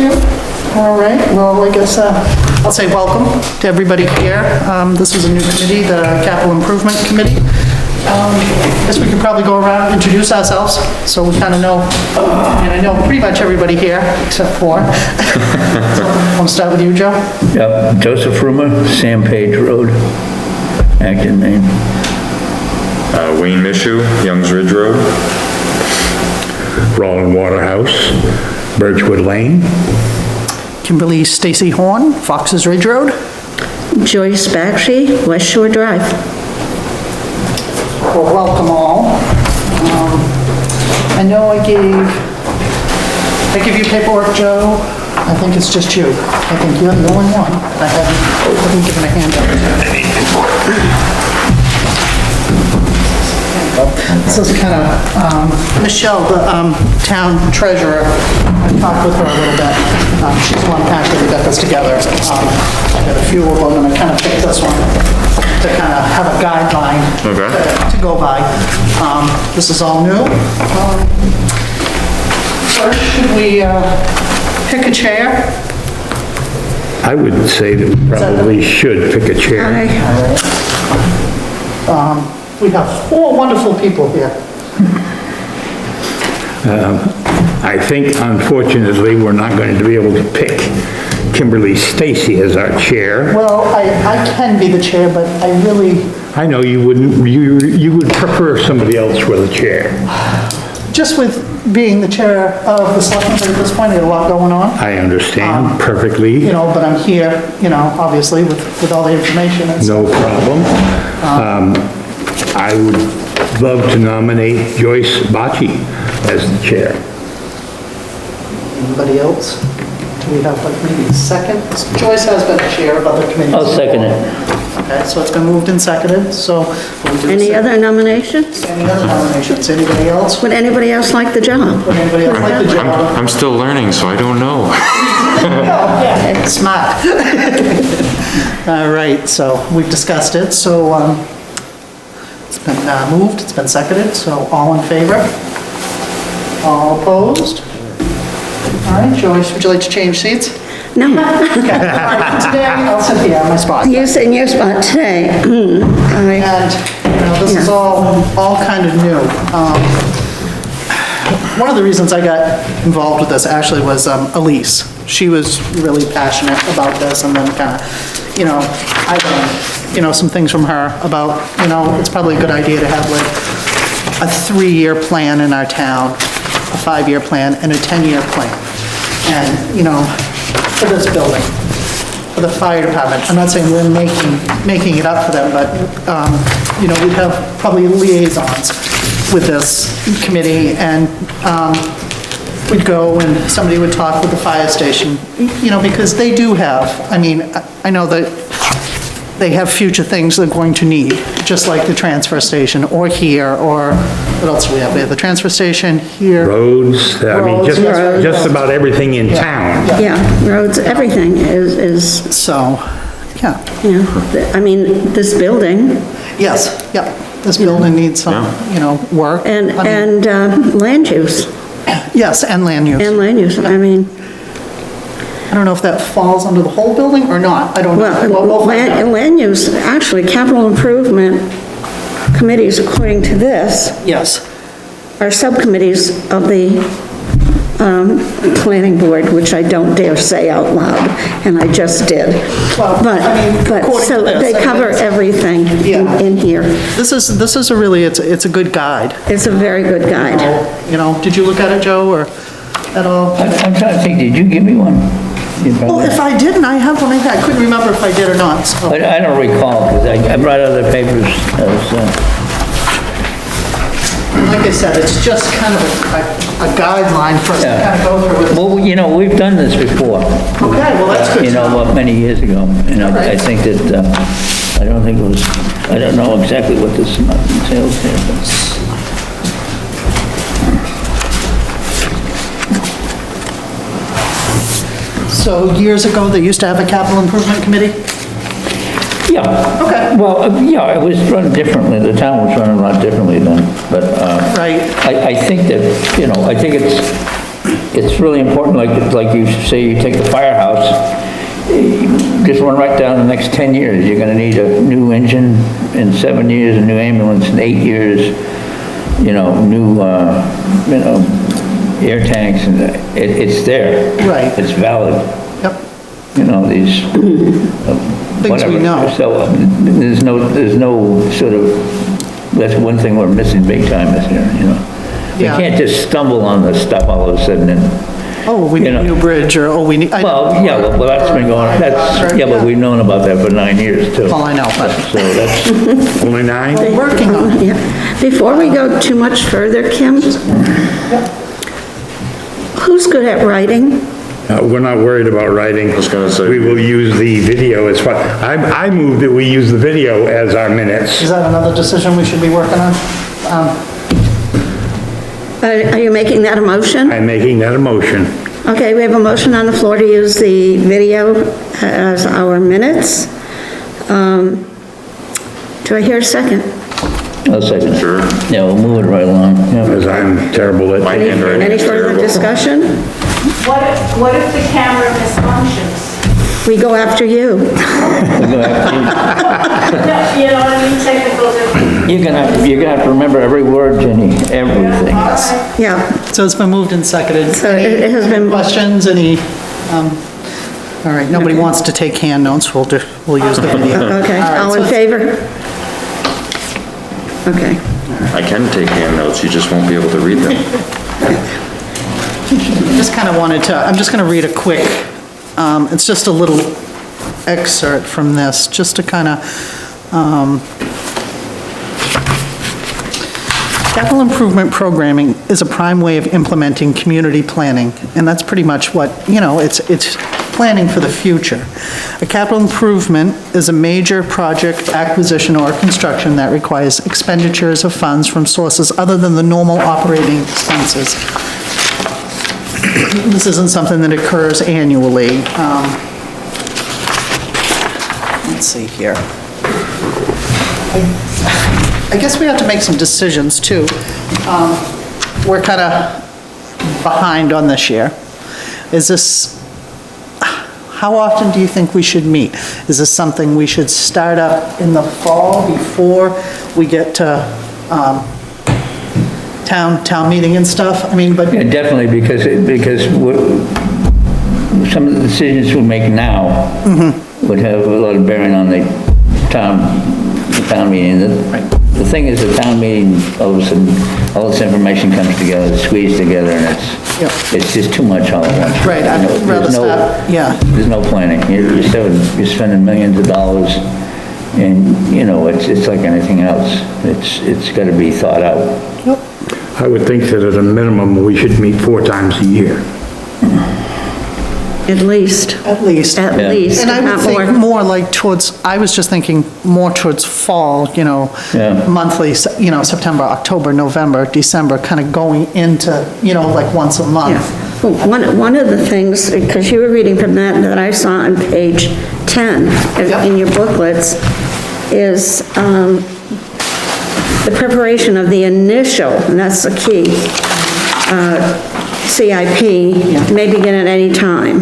you. All right, well, I guess I'll say welcome to everybody here. This is a new committee, the Capital Improvement Committee. I guess we could probably go around and introduce ourselves, so we kind of know, and I know pretty much everybody here, except for, so, want to start with you, Joe? Yep, Joseph Rumor, Sam Page Road, Acton, Maine. Wayne Mishu, Youngs Ridge Road. Roland Waterhouse, Birchwood Lane. Kimberly Stacy Horn, Fox's Ridge Road. Joyce Bakshi, West Shore Drive. Well, welcome all. I know I gave you paperwork, Joe. I think it's just you. I think you're the only one. I haven't given a handout. This is kind of, Michelle, the town treasurer, I talked with her a little bit. She's the one who actually got this together. I got a few of them, and I kind of picked this one to kind of have a guideline to go by. This is all new. First, should we pick a chair? I would say that we probably should pick a chair. We have 4 wonderful people here. I think unfortunately, we're not going to be able to pick Kimberly Stacy as our chair. Well, I can be the chair, but I really, I know you wouldn't, you would prefer somebody else for the chair. just with being the chair of the selectmen at this point, I got a lot going on. I understand perfectly, You know, but I'm here, you know, obviously with all the information and stuff. no problem. I would love to nominate Joyce Bocci as the chair. Anybody else? Do we have like maybe a second? Joyce has been the chair of other committees. I'll second it. Okay, so it's been moved and seconded, so. we'll do a Any second. other nominations? Any other nominations? Anybody else? Would anybody else like the job? Would anybody else like the job? I'm still learning, so I don't know. Yeah, smart. All right, so we've discussed it, so, it's been moved, it's been seconded, so all in favor? All opposed? All right, Joyce, would you like to change seats? No, Okay, all right, today I'll sit here on my spot. you're in your spot today. And, you know, this is all kind of new. One of the reasons I got involved with this actually was Elise. She was really passionate about this, and then kind of, you know, I learned, you know, some things from her about, you know, it's probably a good idea to have like a 3-year plan in our town, a 5-year plan, and a 10-year plan. And, you know, for this building, for the fire department, I'm not saying we're making it up for them, but, you know, we'd have probably liaisons with this committee, and we'd go and somebody would talk with the fire station, you know, because they do have, I mean, I know that they have future things they're going to need, just like the transfer station, or here, or, what else do we have? We have the transfer station here. Roads, I mean, Roads, yes, just about everything in town. Yeah, roads, everything is, So, yeah, you know, I mean, this building yes, yep, this building needs some, you know, work. and, I mean, land use, yes, and land use. and land use, I mean, I don't know if that falls under the whole building or not, I don't know. well, land use, actually, capital improvement committees, according to this, Yes, are subcommittees of the planning board, which I don't dare say out loud, and I just did. Well, But, I mean, according so to this, they I cover guess. everything Yeah. in here. this is a really, it's a good guide. It's a very good guide. You know, did you look at it, Joe, or at all? I'm trying to think, did you give me one? You Well, probably- if I didn't, I have one, I couldn't remember if I did or not, so. I don't recall, because I brought other papers Like I said, it's just kind of a guideline for us to Yeah. kind of go through it. well, you know, we've done this before. Okay, well, that's good You to know, know. many years ago, and I Right. think that, I don't think it was, I don't know exactly what this entails here, but... So years ago, they used to have a capital improvement committee? Yeah. Okay. Well, yeah, it was run differently, the town was run a lot differently then, but, Right. I think that, you know, I think it's really important, like you say, you take the firehouse, just run right down the next 10 years, you're gonna need a new engine in 7 years, a new ambulance in 8 years, new, air tanks, and it's there. Right. It's valid, Yep, these, things whatever. we know. So, there's no sort of, that's one thing we're missing big time this year, We Yeah. can't just stumble on this stuff all of a sudden and, Oh, we need a new bridge, or, oh, we need. well, yeah, well, that's been going, but we've known about that for 9 years, too. Well, I know, but So that's, Only 9? we're working on it. Yeah. Before we go too much further, Kim, who's good at writing? We're not worried about writing. was gonna say- We will use the video as far, I moved that we use the video as our minutes. Is that another decision we should be working on? Are you making that a motion? I'm making that a motion. Okay, we have a motion on the floor to use the video as our minutes. Do I hear a second? I'll second it. Sure. Yeah, we'll move it right along, yeah. Because I'm terrible at. My Any handwriting is further terrible. discussion? What if the camera misfunctions? We go after you. No, you know what I mean, technical difficulties. You're gonna have to remember every word, Jenny, everything. Yeah, So it's been moved and seconded. so it has been, Questions, all right, nobody wants to take hand notes, we'll use the video. okay, All right, all so in favor? Okay. I can take hand notes, you just won't be able to read them. Just kind of wanted to, I'm just going to read a quick, it's just a little excerpt from this, just to kind of, capital improvement programming is a prime way of implementing community planning, and that's pretty much what, it's planning for the future. A capital improvement is a major project acquisition or construction that requires expenditures of funds from sources other than the normal operating expenses. This isn't something that occurs annually. Let's see here. I guess we have to make some decisions, too. We're kind of behind on this year. Is this, how often do you think we should meet? Is this something we should start up in the fall before we get to town meeting and stuff? I mean, but, Yeah, definitely, because some of the decisions we make now would have a lot of bearing on the town meeting. The thing is, the town meeting, all of a sudden, all this information comes together, it's squeezed together, and Yep. it's just too much all at once. Right, I'd There's rather no- stop, yeah. There's no planning. You're spending millions of dollars, and, it's like anything else. It's gotta be thought out. I would think that at a minimum, we should meet 4 times a year. at least, at least. at Yeah. least, And I if would not think more. more like towards, I was just thinking more towards fall, Yeah. monthly, September, October, November, December, kind of going into, like once a Yeah. month. Well, One of the things, because you were reading from that I saw on page 10 in your booklets, is the preparation of the initial, and that's the key, CIP may begin at any time.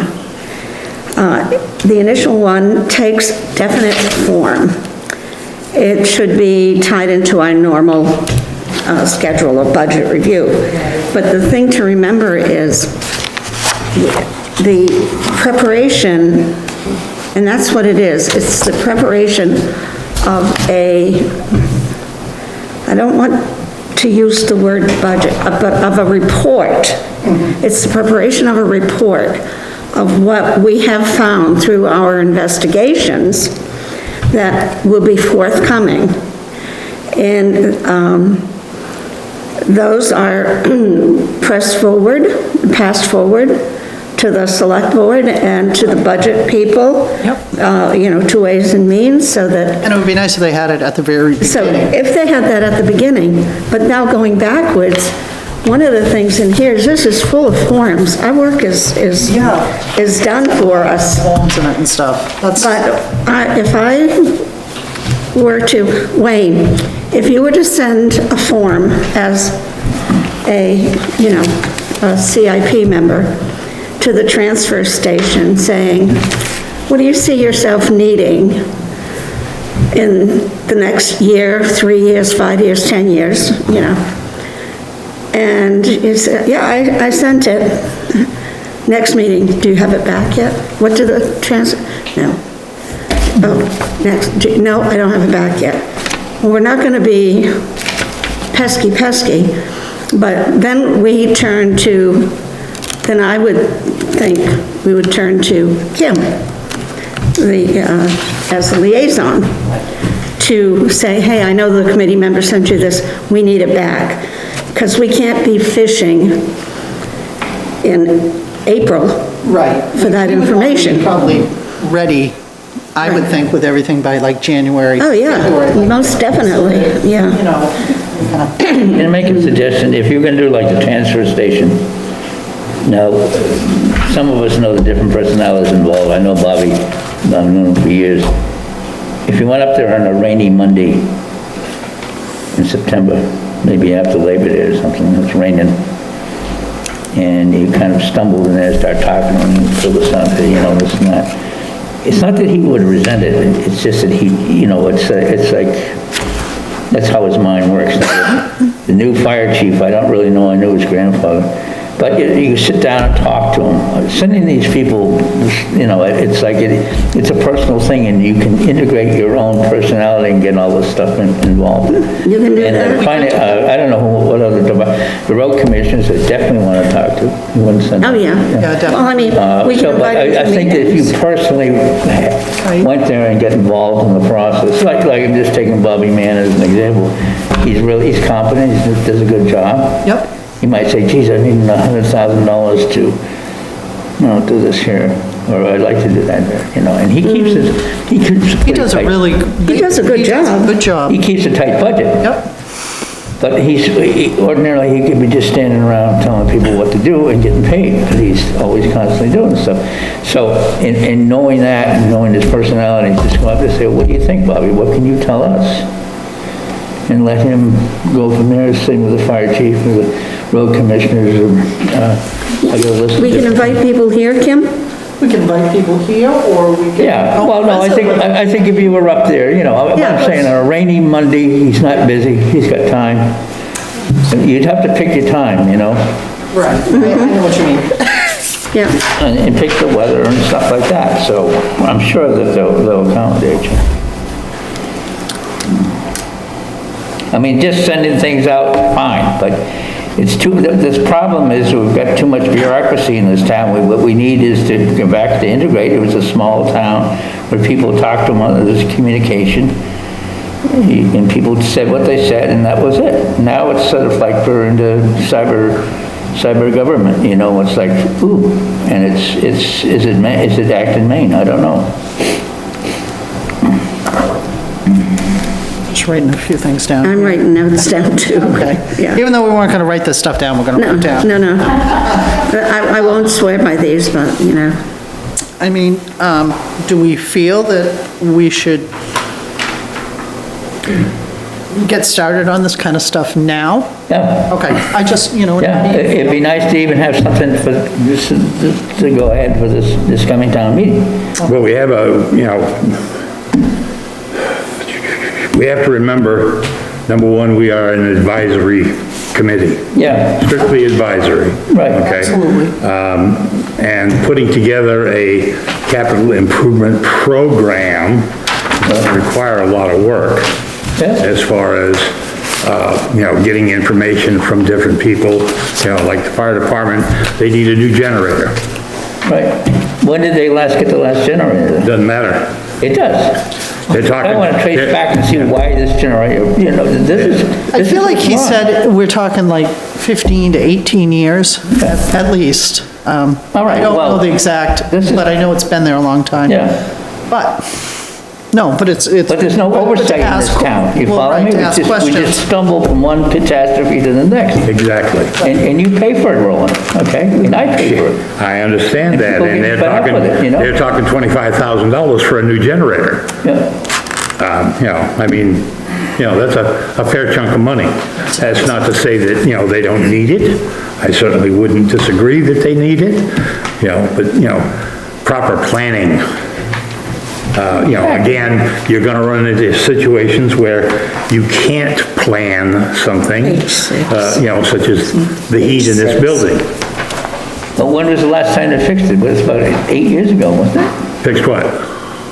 The initial one takes definite form. It should be tied into our normal schedule of budget review. But the thing to remember is the preparation, and that's what it is, it's the preparation of I don't want to use the word budget, but of a report. It's the preparation of a report of what we have found through our investigations that will be forthcoming. And those are passed forward to the select board and to the budget people. Yep. To Ways and Means, so that And it would be nice if they had it at the very so beginning. if they had that at the beginning, but now going backwards, one of the things in here is this is full of forms. Our work is Yeah. done for us. Forms in it and stuff. That's, But if I were to, Wayne, if you were to send a form as a a CIP member to the transfer station saying, what do you see yourself needing in the next year, 3 years, 5 years, 10 years, you know? And he said, yeah, I sent it. Next meeting, do you have it back yet? What do the no. Oh, next, no, I don't have it back yet. Well, we're not gonna be pesky, but then we turn to, then I would think we would turn to Kim, as the liaison, to say, hey, I know the committee member sent you this, we need it back. Because we can't be fishing in April Right. for that We would want to be information. Probably ready, I would think, with everything by like January. Oh, yeah, February, like, most definitely, yeah. You know, kind of, And make a suggestion, if you're gonna do like the transfer station, now, some of us know the different personalities involved. I know Bobby, I've known him for years. If you went up there on a rainy Monday in September, maybe after Labor Day or something, it's raining, and you kind of stumbled in there, start talking, and fill this out, you know, this and that. It's not that he would resent it, it's just that he, you know, it's like, that's how his mind works. The new fire chief, I don't really know, I knew his grandfather, but you sit down and talk to him. Sending these people, you know, it's like, it's a personal thing, and you can integrate your own personality and get all this stuff involved. You can do And that. find it, I don't know what other, the road commissioners I definitely want to talk to. You wouldn't send Oh, them. yeah. definitely. Well, I mean, we can So, but invite them I to think that if meetings. you personally went there and get involved in the process, like I'm just taking Bobby Mann as an example, he's competent, he does a good job. Yep. He might say, geez, I need $100,000 to, you know, do this here, or I'd like to do that there, you know, and he keeps He does a really. He does a good job. Good job. He keeps a tight budget. Yep. But ordinarily, he could be just standing around telling people what to do and getting paid, but he's always constantly doing stuff. So, in knowing that, and knowing his personality, just go up and say, what do you think, Bobby? What can you tell us? And let him go from there, same with the fire chief, or the road commissioners, or, I got a list. of We can different- invite people here, Kim? We can invite people here, or we can. Yeah, well, no, I think if you were up there, you know, what Yeah. I'm saying, on a rainy Monday, he's not busy, he's got time. You'd have to pick your time, you know, Right, I know what you mean. Yeah. and pick the weather and stuff like that, so I'm sure that they'll accommodate you. I mean, just sending things out, fine, but it's this problem is we've got too much bureaucracy in this town. What we need is to go back to integrate. It was a small town where people talked to one another, there's communication, and people said what they said, and that was it. Now it's sort of like we're into cyber government, you know, it's like, ooh, and is it Acton, Maine? I don't know. Just writing a few things down. I'm writing notes down too. Okay. Yeah. Even though we weren't gonna write this stuff down, we're gonna put No, it down. no. I won't swear by these, but, you know. I mean, do we feel that we should get started on this kind of stuff now? Yeah. Okay, I just, you know. Yeah, it'd be nice to even have something for this, to go ahead for this coming town meeting. Well, we have we have to remember, number one, we are an advisory committee, Yeah, strictly advisory. Right. Okay? Absolutely. And putting together a capital improvement program does require a lot of work yeah, as far as, you know, getting information from different people, you know, like the fire department, they need a new generator. right. When did they last get the last generator? Doesn't matter. It does. They're talking. I want to trace back and see why this generator, you know, this is. I this feel is like he what's wrong. said we're talking like 15 to 18 years, at least. All right, I don't well, know the exact, this is- but I know it's been there a long time. Yeah, But, no, but it's. but there's no but to oversight in this ask- town, you well, follow right, me? to We ask just questions. stumble from one catastrophe to the next, Exactly. and you pay for it, Roland, okay? And I pay for it. I understand that, people and get they're fed up talking, with it, you know? they're talking $25,000 for a new generator. Yeah, You know, I mean, that's a fair chunk of money. That's not to say that, they don't need it. I certainly wouldn't disagree that they need it, but, proper planning. Again, you're gonna run into situations where you can't plan something, Page 6. such as the heat in this building. But when was the last time they fixed it? It was about 8 years ago, wasn't it? Fixed what?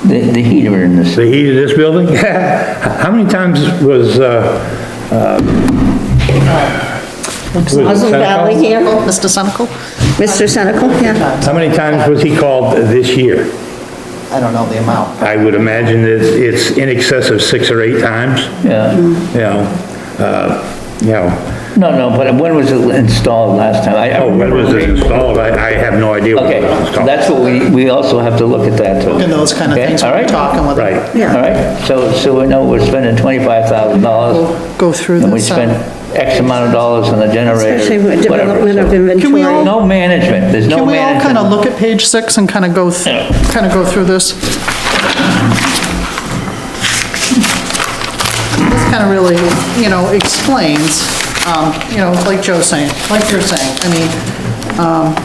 The heater in this. The heat of this building? How many times was, Pleasant Valley here, Mr. Senical? Mr. Senical, yeah. how many times was he called this year? I don't know the amount. I would imagine that it's in excess of 6 or 8 times, Yeah. No, but when was it installed last time? when was it installed? I have no idea when Okay, it was installed. that's what we also have to look at that too. And those kind of Okay, things all when we're right? talking with. Right. Yeah. All right, so we know we're spending $25,000. We'll go through And we this. spent X amount of dollars on the generator. Especially with whatever. development of So- inventory. No management, there's no Can we all management. kind of look at page 6 and kind of go through this? This kind of really, explains, like Joe's saying, like you're saying. I mean,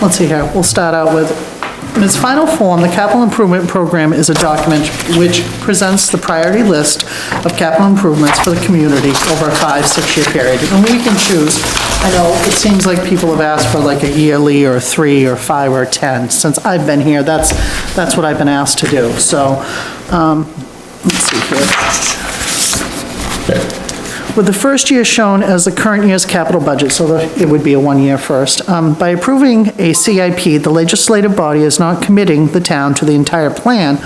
let's see here, we'll start out with, in its final form, the capital improvement program is a document which presents the priority list of capital improvements for the community over a 5-6-year period. And we can choose, I know it seems like people have asked for like a yearly or 3 or 5 or 10. Since I've been here, that's what I've been asked to do. So, let's see here. With the first year shown as the current year's capital budget, so it would be a 1-year first. By approving a CIP, the legislative body is not committing the town to the entire plan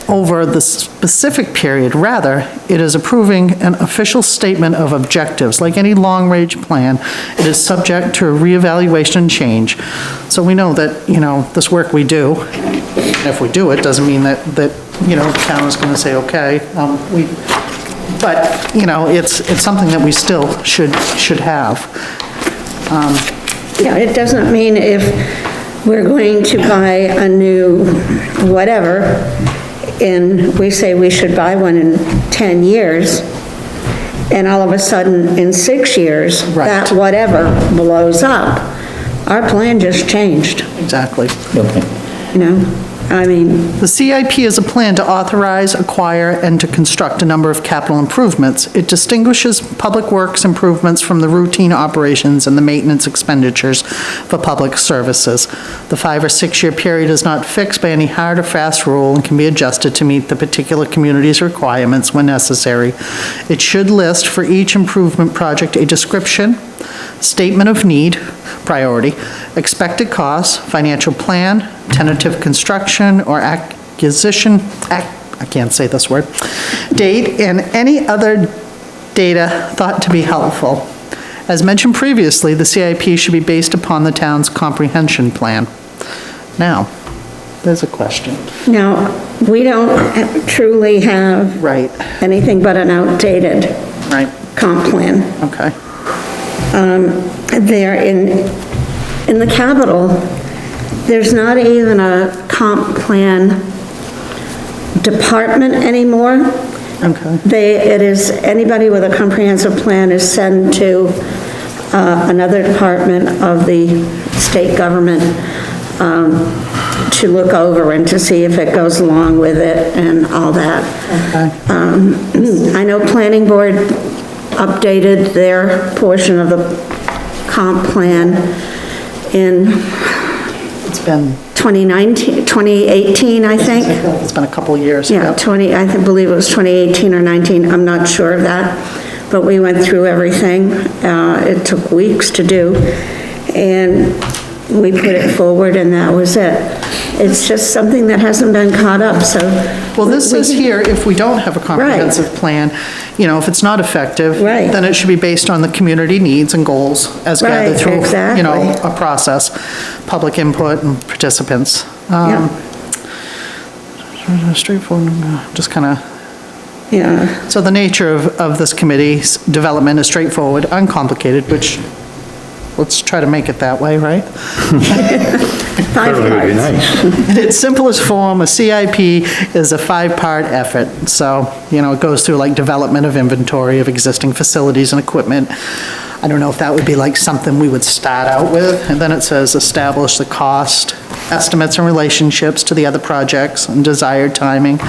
over the specific period. Rather, it is approving an official statement of objectives. Like any long-range plan, it is subject to a reevaluation and change. So we know that, this work we do, and if we do it, doesn't mean that the town is gonna say, okay, but, it's something that we still should have. Yeah, it doesn't mean if we're going to buy a new whatever, and we say we should buy one in 10 years, and all of a sudden, in 6 years, Right. that whatever blows up. Our plan just changed, Exactly. Okay. I mean, The CIP is a plan to authorize, acquire, and to construct a number of capital improvements. It distinguishes public works improvements from the routine operations and the maintenance expenditures for public services. The 5 or 6 year period is not fixed by any hard or fast rule and can be adjusted to meet the particular community's requirements when necessary. It should list for each improvement project a description, statement of need, priority, expected costs, financial plan, tentative construction or acquisition, I can't say this word, date, and any other data thought to be helpful. As mentioned previously, the CIP should be based upon the town's comprehension plan. Now, there's a question. now, we don't truly have Right, anything but an outdated right, comp plan. okay. There in the Capitol, there's not even a comp plan department anymore. Okay. It is, anybody with a comprehensive plan is sent to another department of the state government to look over and to see if it goes along with it and all that. Okay. I know Planning Board updated their portion of the comp plan in It's been, 2018, I think. it's been a couple of years. Yeah, Yep. believe it was 2018 or 19, I'm not sure of that, but we went through everything. It took weeks to do, and we put it forward, and that was it. It's just something that hasn't been caught up, so. Well, this says here, if we don't have a comprehensive plan, if it's not effective, Right. then it should be based on the community needs and goals as gathered Right, through, exactly. a process, public input and participants. Yeah. Straightforward, just kind of, Yeah, so the nature of this committee's development is straightforward, uncomplicated, which, let's try to make it that way, right? 5 Certainly would be parts. nice. In its simplest form, a CIP is a 5-part effort. So, it goes through like development of inventory of existing facilities and equipment. I don't know if that would be like something we would start out with. And then it says establish the cost, estimates and relationships to the other projects and desired timing.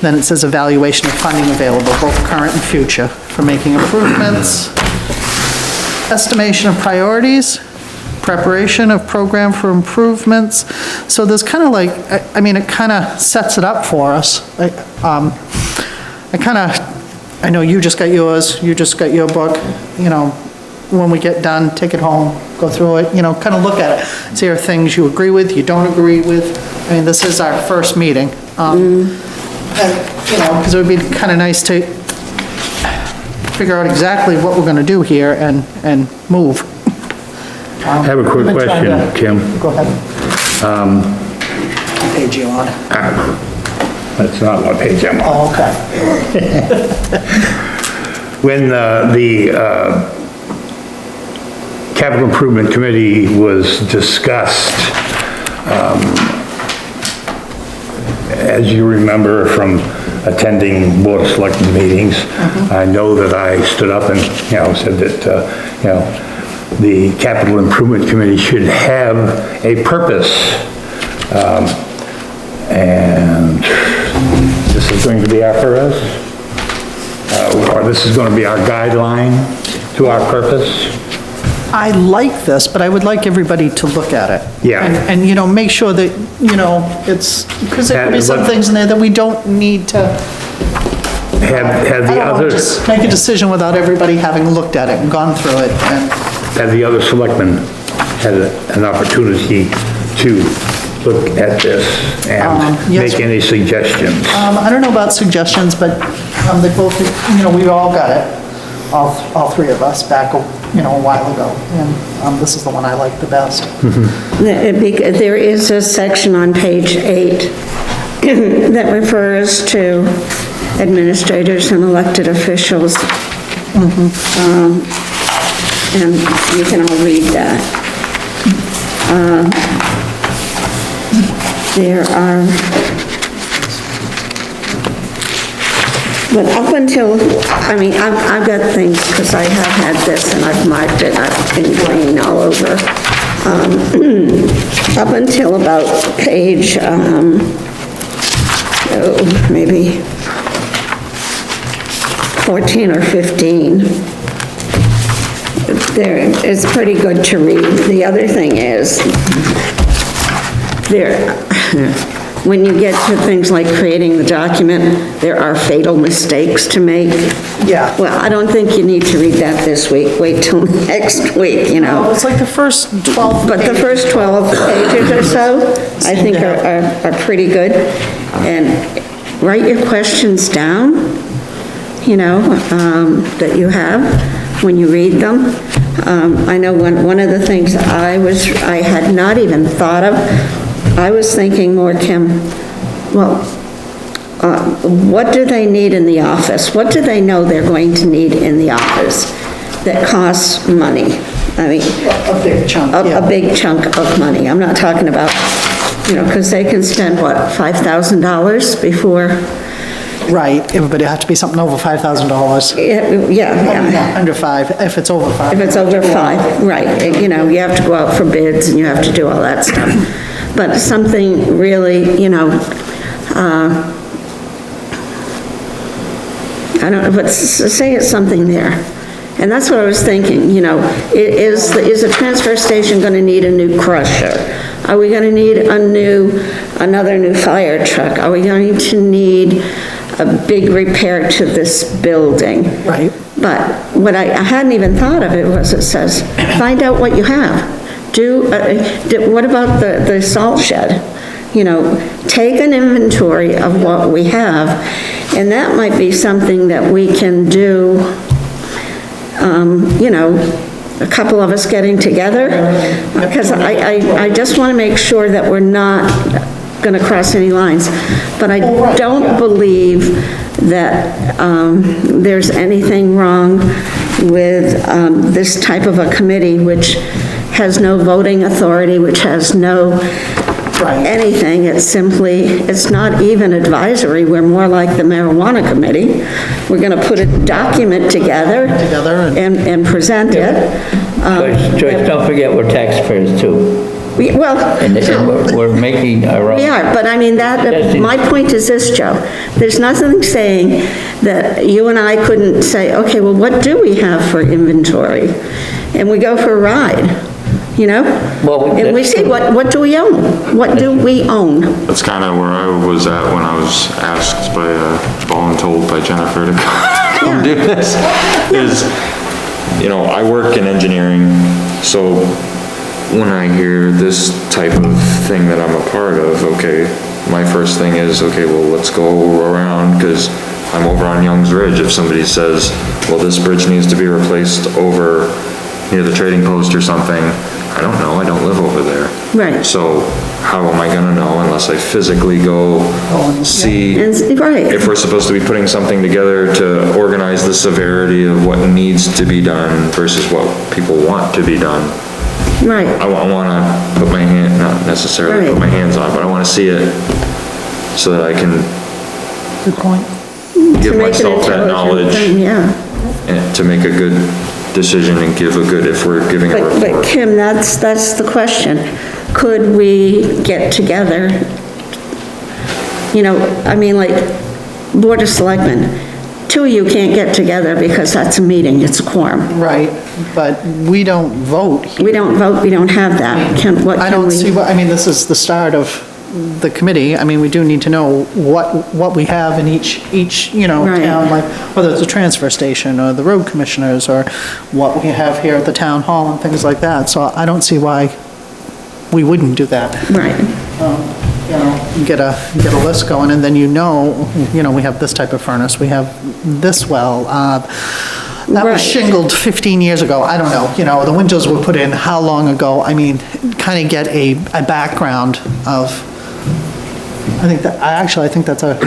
Then it says evaluation of funding available, both current and future, for making improvements. Estimation of priorities, preparation of program for improvements. So there's kind of like, it kind of sets it up for us. I know you just got yours, you just got your book, when we get done, take it home, go through it, kind of look at it. See, are things you agree with, you don't agree with? This is our first meeting. Because it would be kind of nice to figure out exactly what we're going to do here and move. I have a quick I've been trying question, to- Kim. Go ahead. What page you on? That's not what page I'm on. Oh, okay. When the Capital Improvement Committee was discussed, as you remember from attending Board of Selectmen meetings, I know that I stood up and, said that, the Capital Improvement Committee should have a purpose. And this is going to be our purpose? Or this is going to be our guideline to our purpose? I like this, but I would like everybody to look at it. Yeah. And, make sure that, it's, because there could be some And what- things in there that we don't need to, Have I the don't want other, to just make a decision without everybody having looked at it and gone through it. And have the other selectmen had an opportunity to look at this and yes. make any suggestions? I don't know about suggestions, but they both, we all got it, all three of us back, a while ago. And this is the one I like the best. There is a section on page 8 that refers to administrators and elected officials. And you can all read that. There are, but up until, I've got things, because I have had this and I've marked it, I've been green all over. Up until about page, maybe 14 or 15. There, it's pretty good to read. The other thing is, when you get to things like creating the document, there are fatal mistakes to make. Yeah. Well, I don't think you need to read that this week. Wait till next week, Oh, it's like the first 12. But the first 12 pages or so, I think are pretty good. And write your questions down, that you have when you read them. I know one of the things I had not even thought of, I was thinking more, Kim, well, what do they need in the office? What do they know they're going to need in the office that costs money? A big chunk, yeah. A big chunk of money. I'm not talking about, because they can spend, what, $5,000 before? Right, it would have to be something over $5,000. Yeah. Under 5, if it's over 5. If it's over 5, right, you have to go out for bids and you have to do all that stuff. But something really, I don't know, but say it's something there. And that's what I was thinking, is the transfer station gonna need a new crusher? Are we gonna need another new fire truck? Are we going to need a big repair to this building? Right. But what I hadn't even thought of it was, it says, find out what you have. What about the salt shed? Take an inventory of what we have, and that might be something that we can do, a couple of us getting together, because I just want to make sure that we're not going to cross any lines. But I don't believe that there's anything wrong with this type of a committee, which has no voting authority, which has no Right. anything. It's simply, it's not even advisory. We're more like the marijuana committee. We're gonna put a document together. Together And present it. Joyce, don't forget we're taxpayers too. Well, And we're making our own. we are, but I mean, that, my point is this, Joe. There's nothing saying that you and I couldn't say, okay, well, what do we have for inventory? And we go for a ride, you know? Well, And we see, what do we own? What do we own? That's kind of where I was at when I was asked by, voluntold by Jennifer to come do this. Is, you know, I work in engineering, so when I hear this type of thing that I'm a part of, okay, my first thing is, okay, well, let's go around, because I'm over on Young's Ridge. If somebody says, well, this bridge needs to be replaced over near the trading post or something, I don't know, I don't live over there. Right. So how am I gonna know unless I physically go see And- Right, if we're supposed to be putting something together to organize the severity of what needs to be done versus what people want to be done? right, I wanna put my hand, not necessarily put my hands on, but I wanna see it so that I can Good point. give to make an myself that intelligent knowledge thing, yeah. and to make a good decision and give a good, if we're giving a But report. Kim, that's the question. Could we get together? You know, I mean, like, Board of Selectmen, two of you can't get together because that's a meeting, it's a quorum. Right, but we don't vote. We don't vote, we don't have that. What I can don't see we? what, I mean, this is the start of the committee. I mean, we do need to know what we have in each, you know, Right. town, like, whether it's a transfer station or the road commissioners or what we have here at the town hall and things like that. So I don't see why we wouldn't do that. Right, You know, get a list going, and then you know, we have this type of furnace, we have this well, that Right. was shingled 15 years ago, I don't know, the windows were put in how long ago? I mean, kind of get a background of, I think that's a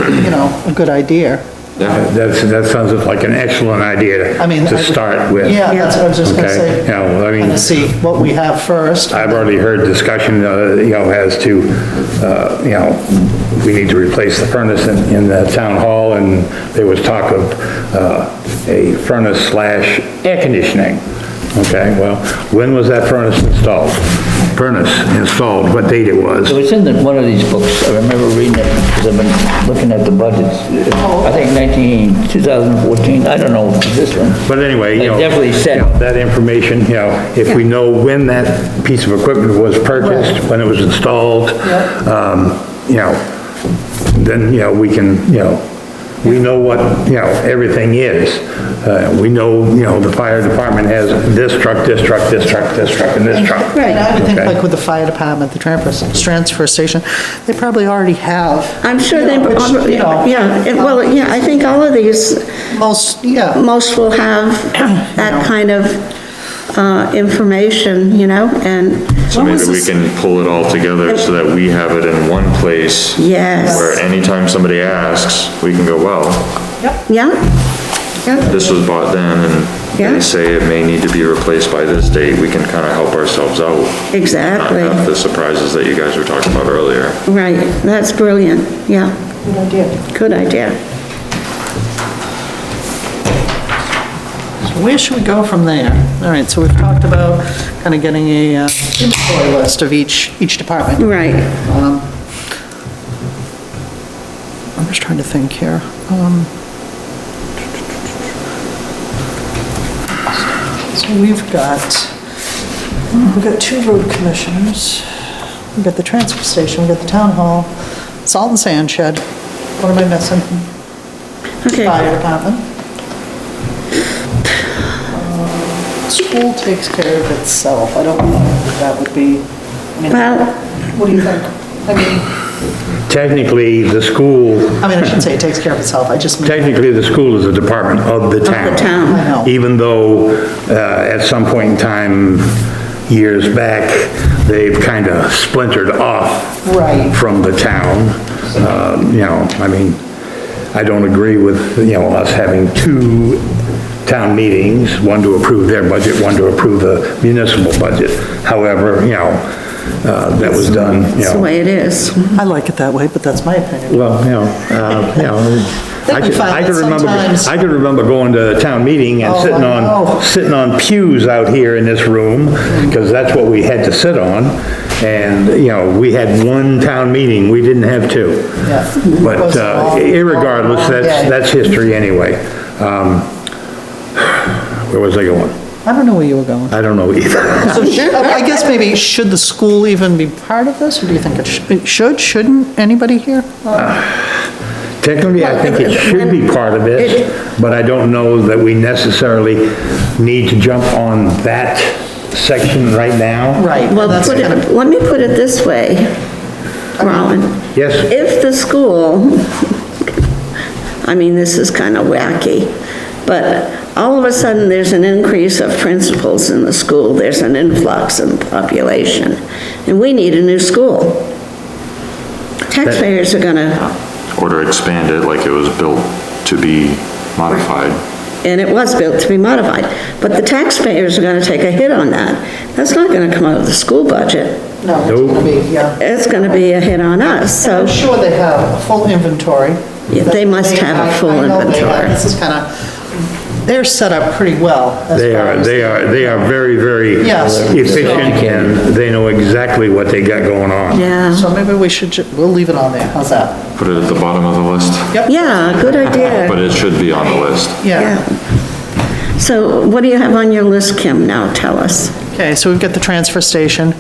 good idea. That sounds like an excellent idea I mean, to start with. Yeah, that's what I was just gonna Okay, say. you know, I mean, Kind of see what we have first. I've already heard discussion, as to, we need to replace the furnace in the town hall, and there was talk of a furnace slash air conditioning. Okay, well, when was that furnace installed? What date it was? It was in one of these books, I remember reading it, because I've been looking at the budgets. I think 2014, I don't know if it's this one. But anyway, It definitely said- that information, if we know when that piece of equipment was purchased, when it was installed, then, we can, we know what, everything is. We know, the fire department has this truck, this truck, this truck, this truck, and this truck. And I would think Okay. like with the fire department, the transfer station, they probably already have. I'm sure they, which, I think all of these, Most most will have that kind of information, and, So maybe we can pull it all together so that we have it in one place. yes, Where anytime somebody asks, we can go, well, yeah, yeah, this was bought then, and Yeah. they say it may need to be replaced by this date, we can kind of help ourselves out. Not exactly, have the surprises that you guys were talking about earlier. right, that's brilliant, yeah, good idea. good idea. So where should we go from there? All right, so we've talked about kind of getting a inventory list of each department. Right, I'm just trying to think here. So we've got two road commissioners, we've got the transfer station, we've got the town hall, salt and sand shed. What am I missing? okay, Fire department. School takes care of itself. I don't know if that would be, I mean, well, what do you think? I mean, Technically, the school, I shouldn't say it takes care of itself, I just mean, technically, the school is a department of the town. the town. I know. Even though, at some point in time, years back, they've kind of splintered off Right. from the town. I don't agree with, us having two town meetings, one to approve their budget, one to approve the municipal budget. However, that was done, That's the way it is. I like it that way, but that's my opinion. well, think we find I that could remember, sometimes- I could remember going to a town meeting and Oh, I know. sitting on pews out here in this room, because that's what we had to sit on. And, we had one town meeting, we didn't have two. Yeah. But It was a long- irregardless, long day. that's history anyway. Where was I going? I don't know where you were going. I don't know either. So I guess maybe, should the school even be part of this, or do you think it shouldn't anybody here? Technically, I think it should be part of it, but I don't know that we necessarily need to jump on that section right now. Right. Well, that's kind of- let me put it this way, Roland. Yes, If the school, this is kind of wacky, but all of a sudden, there's an increase of principals in the school, there's an influx in the population, and we need a new school. Taxpayers are gonna, Or to expand it like it was built to be modified. and it was built to be modified, but the taxpayers are gonna take a hit on that. That's not gonna come out of the school budget. No, it's gonna be, yeah. It's gonna be a hit on us, so. I'm sure they have a full inventory. Yeah, they must have a full I know they have. inventory. This is kind of, they're set up pretty well. as they far are, as- they are very, very Yes. efficient, and they know exactly what they got going on. Yeah, So maybe we should, we'll leave it on there, how's that? Put it at the bottom of the list, Yep. yeah, good idea. but it should be on the list. Yeah. So what do you have on your list, Kim, now? Tell us. Okay, so we've got the transfer station,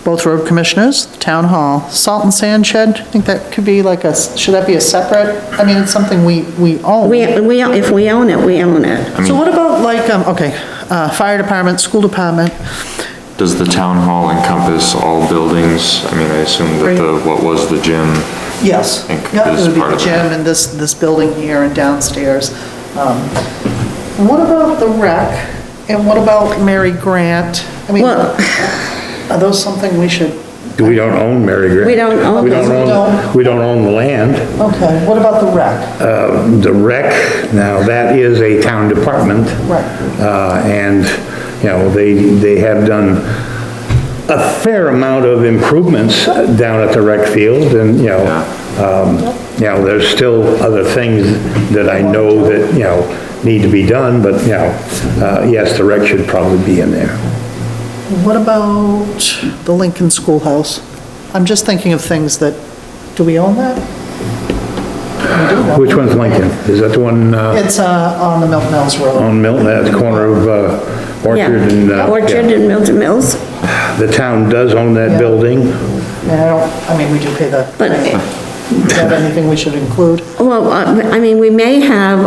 both road commissioners, the town hall, salt and sand shed, I think that could be like should that be a separate? It's something we own. If we own it, we own it. So what about like, fire department, school department? Does the town hall encompass all buildings? I assume that what was the gym, Yes. think Yep, it is would be part the of that. gym and this building here and downstairs. What about the rec? And what about Mary Grant? Well- Are those something we should, We don't own Mary Grant. We don't own We it. we don't own the land. okay, what about the rec? The rec, now that is a town department. Right. And, they have done a fair amount of improvements down at the rec field, and, there's still other things that I know that, need to be done, but, yes, the rec should probably be in there. What about the Lincoln Schoolhouse? I'm just thinking of things that, do we own that? We do, don't we? Which one's Lincoln? Is that the one It's on the Milton Mills Road. on Milton, at the corner of Orchard and... Yeah, Orchard and Milton Mills. The town does own that Yeah. building. We do pay the, But, is that anything we should include? well, we may have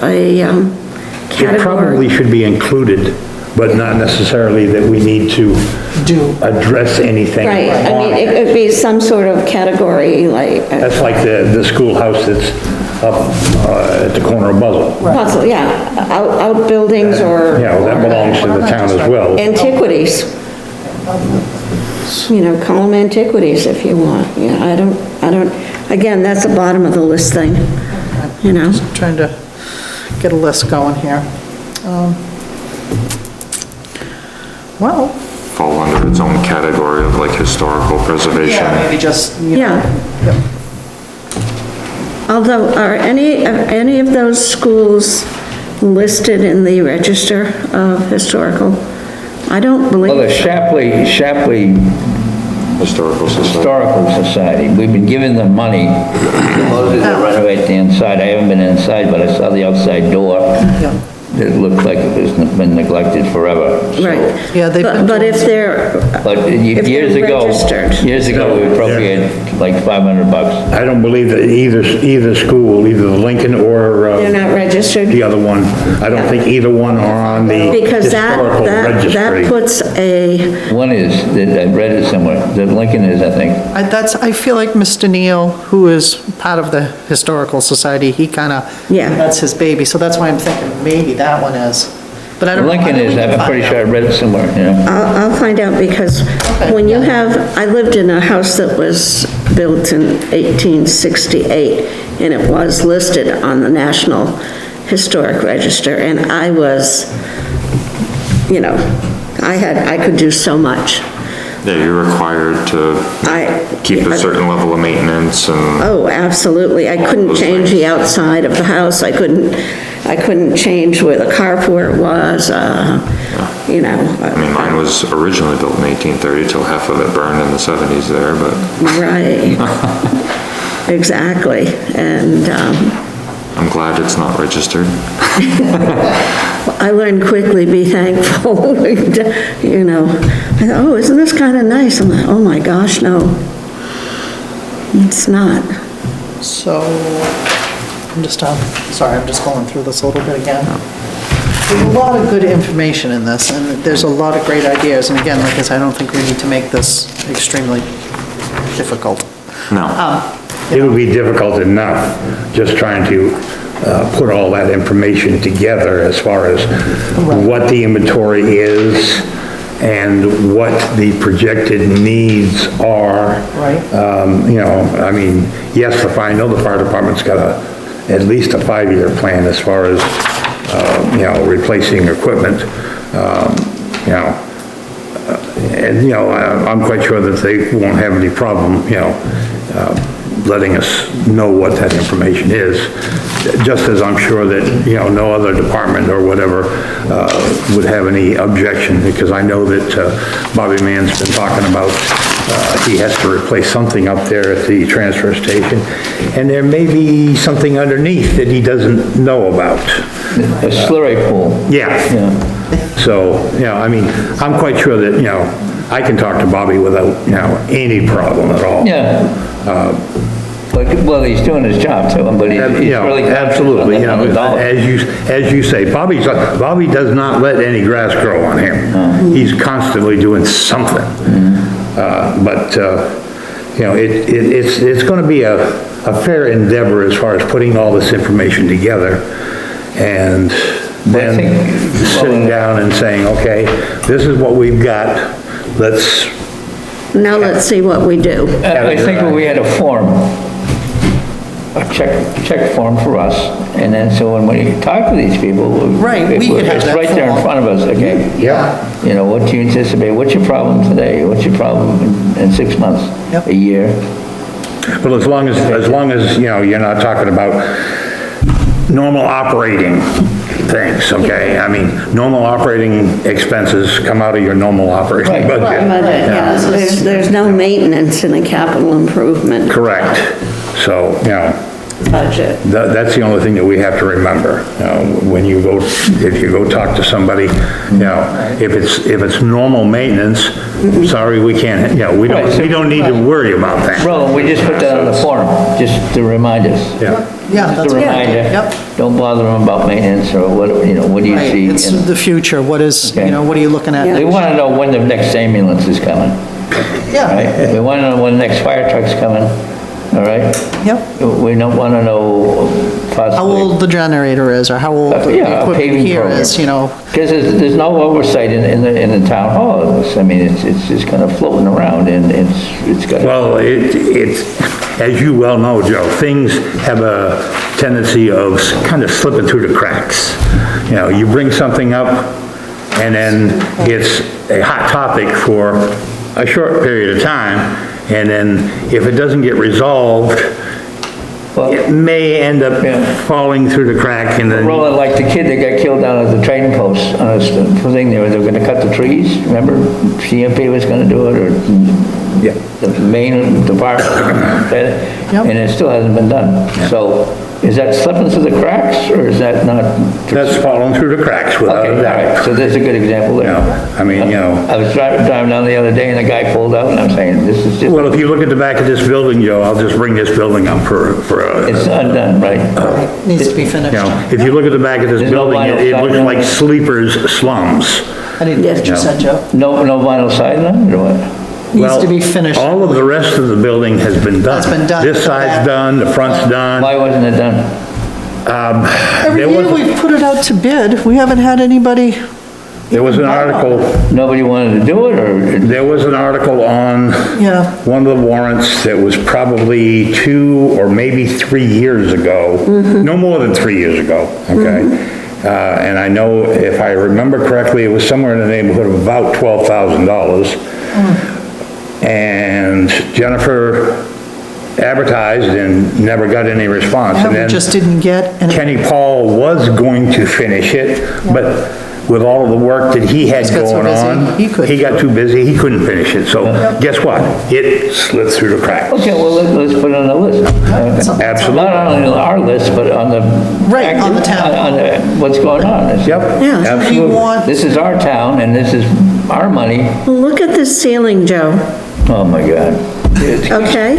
a It category. probably should be included, but not necessarily that we need to Do, address anything Right, on it it. could be some sort of category, like, That's like the schoolhouse that's up at the corner of Buzzell. puzzle, yeah, outbuildings or That belongs to the town as well. antiquities. Call them antiquities if you want. I don't, again, that's the bottom of the list thing, trying to get a list going here. Well, Fall under its own category of like historical preservation. yeah, maybe just, Yeah. Yep. Although, are any of those schools listed in the Register of Historical? I don't believe. Well, the Shapley Historical Society. Historical Society, we've been giving them money, supposedly to renovate the inside. I haven't been inside, but I saw the outside door. Yeah. It looked like it was been neglected forever. so- Right. Yeah, they've been But doing if they're, But If years they're ago, registered. we appropriated like $500. I don't believe that either school, either the Lincoln or they're not registered, the other one, I don't think either one are on the because historical that registry. puts a, One is, that I read it somewhere, that Lincoln is, I think. I feel like Mr. Neal, who is part of the Historical Society, he Yeah. that's his baby, so that's why I'm thinking maybe that one is. But I don't know. Lincoln is, I'm pretty sure I read it somewhere, I'll find out, because when you have, I lived in a house that was built in 1868, and it was listed on the National historic register, and I was, you know, I could do so much. Yeah, you're required to keep a certain level of maintenance and, Oh, absolutely. I couldn't change the outside of the house. I couldn't change where the carport was, you know. I mean, mine was originally built in 1830 till half of it burned in the 70s there, but Right. Exactly. And, I'm glad it's not registered. I learned quickly, be thankful, you know. I thought, oh, isn't this kind of nice? I'm like, oh my gosh, no. It's not. So, I'm just, sorry, I'm just going through this a little bit again. There's a lot of good information in this, and there's a lot of great ideas, and again, like I said, I don't think we need to make this extremely difficult. No. It would be difficult enough just trying to put all that information together as far as what the inventory is and what the projected needs are. Right. You know, I mean, yes, I know the fire department's got at least a 5-year plan as far as, you know, replacing equipment, you know, and, you know, I'm quite sure that they won't have any problem, you know, letting us know what that information is, just as I'm sure that, you know, no other department or whatever would have any objection, because I know that Bobby Mann's been talking about, he has to replace something up there at the transfer station, and there may be something underneath that he doesn't know about. A slurry pool. Yeah. Yeah. So, you know, I mean, I'm quite sure that, you know, I can talk to Bobby without, you know, any problem at all. Yeah. But, well, he's doing his job too, but he's You know, really. absolutely, you know, $100. as you say, Bobby does not let any grass grow on him. He's constantly doing something. But, you know, it's gonna be a fair endeavor as far as putting all this information together and then sitting down and saying, okay, this is what we've got, Now let's see what we do. I think we had a form, a check form for us, and then so when we talk to these people. Right, we could have it's that right there in form. front of us, okay? Yeah. You know, what do you anticipate, what's your problem today, what's your problem in 6 months? Yep. A year? Well, as long as, you know, you're not talking about normal operating things, okay? I mean, normal operating expenses come out of your normal operating Right. budget. Yeah, there's no maintenance in a capital improvement Correct. So, you know, budget. that's the only thing that we have to remember. You know, when you go, if you go talk to somebody, you know, if it's normal maintenance, sorry, we can't, you know, we don't need to worry about that. Well, we just put that on the form, just to remind us. Yeah. Yeah, Just that's a good. reminder, Yep. don't bother them about maintenance or what, you know, what do you Right, see? it's And the future, what is, you Okay. know, what are you looking at? They want to know when the next ambulance is coming, Yeah, right? We want to know when the next fire truck's coming, all right? yep, We don't want to know how possibly, old the generator is, or how old the yeah, a equipment paving here program. is, you know. Because there's no oversight in the town hall of this. I mean, it's just kind of floating around and it's got. Well, it's, as you well know, Joe, things have a tendency of kind of slipping through the cracks. You know, you bring something up, and then it's a hot topic for a short period of time, and then if it doesn't get resolved, Well, it may end up Yeah. falling through the crack, and then, Roland, like the kid that got killed down at the trading post on this thing, they were gonna cut the trees, remember? CMP was gonna do it, or yeah. the main department, and it still hasn't been done. So, is that slipping through the cracks, or is that not? That's falling through the cracks without Okay, a all right, doubt. so there's a good example there. Yeah, I mean, you know. I was driving down the other day, and a guy pulled out, and I'm saying, this is just, Well, if you look at the back of this building, Joe, I'll just bring this building up for it's a, undone, right? Needs to be finished. you know, if you look at the back of this There's no building, vinyl it looks siding. like Sleeper's slums. I didn't get what you Yeah. said, Joe. No vinyl siding on it, or what? Needs to be Well, finished. all of the rest of the building has been done. Has been done. This side's done, the front's done. Why wasn't it done? Every there year was- we've put it out to bid, we haven't had anybody There was an article, Nobody wanted to do it, or? there was an article on Yeah. one of the warrants that was probably 2 or maybe 3 years ago. No more than 3 years ago, okay? And I know, if I remember correctly, it was somewhere in the neighborhood of about $12,000. And Jennifer advertised and never got any response. Yeah, And we then just didn't get any. Kenny Paul was going to finish it, but with all of the work that he had Just got so going busy, on, he couldn't. he got too busy, he couldn't finish it. So guess what? It slid through the cracks. Okay, well, let's put it on the list. Absolutely. Not only on our list, but on the. Right, on the town. On what's going on. Yep, Yeah. Do you absolutely. want, This is our town, and this is our money. Well, look at this ceiling, Joe, Oh, my God. It's- okay?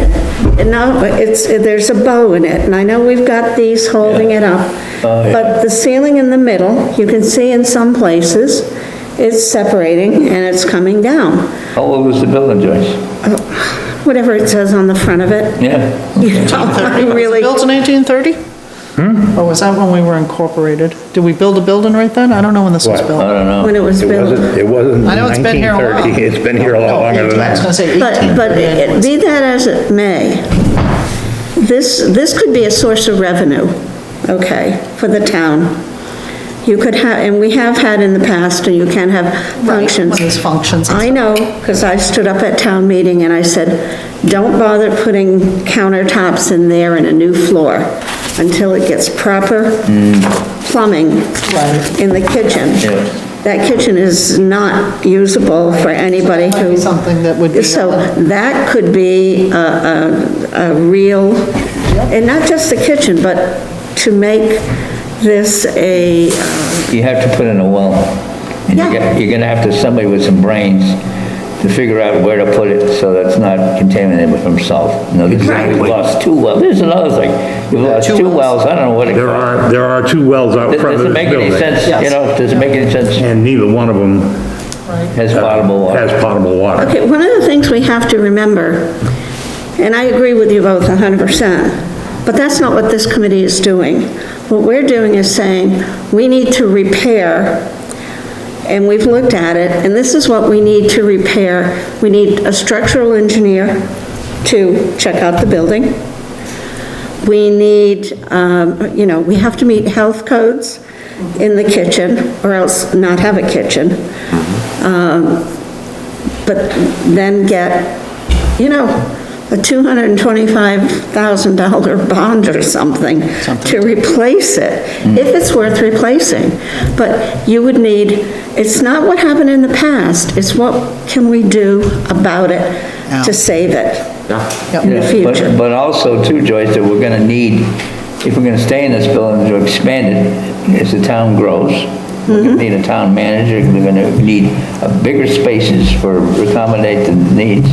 And now, there's a bow in it, and I know we've got these holding it up. Oh, yeah. But the ceiling in the middle, you can see in some places, it's separating and it's coming down. How old was the building, Joyce? Whatever it says on the front of it. Yeah? You know, I really, built in 1830? Or was that when we were incorporated? Did we build a building right then? I don't know when this was What? built. I don't know. when it was It built. wasn't I know it's been here a while. 1930, it's been here a lot longer than I was gonna that. say But 1830. be that as it may, this could be a source of revenue, okay, for the town. You could have, and we have had in the past, and you can have functions. When there's functions. I know, because I stood up at town meeting and I said, don't bother putting countertops in there and a new floor until it gets proper plumbing in the kitchen. Yeah. That kitchen is not usable for anybody Might be who... something that would be. So that could be a real, and not just the kitchen, but to make this a, You have to put in a well. And Yeah. you're gonna have to, somebody with some brains to figure out where to put it so that's not contaminated from salt. No, we've lost 2 wells. There's another thing. We've lost 2 wells. I don't know what it costs. There are 2 wells out front Does of it this make any building. sense, you know, does it make any sense? And neither one of them Has potable water. has potable water. okay, one of the things we have to remember, and I agree with you both 100%, but that's not what this committee is doing. What we're doing is saying, we need to repair, and we've looked at it, and this is what we need to repair. We need a structural engineer to check out the building. We need, you know, we have to meet health codes in the kitchen, or else not have a kitchen. But then get, you know, a $225,000 bond or something to replace it, if it's worth replacing. But you would need, it's not what happened in the past, it's what can we do about it to save it in the Yeah, future. But also too, Joyce, that we're gonna need, if we're gonna stay in this building to expand it, as the town grows, we're gonna need a town manager, we're gonna need bigger spaces for accommodate the needs,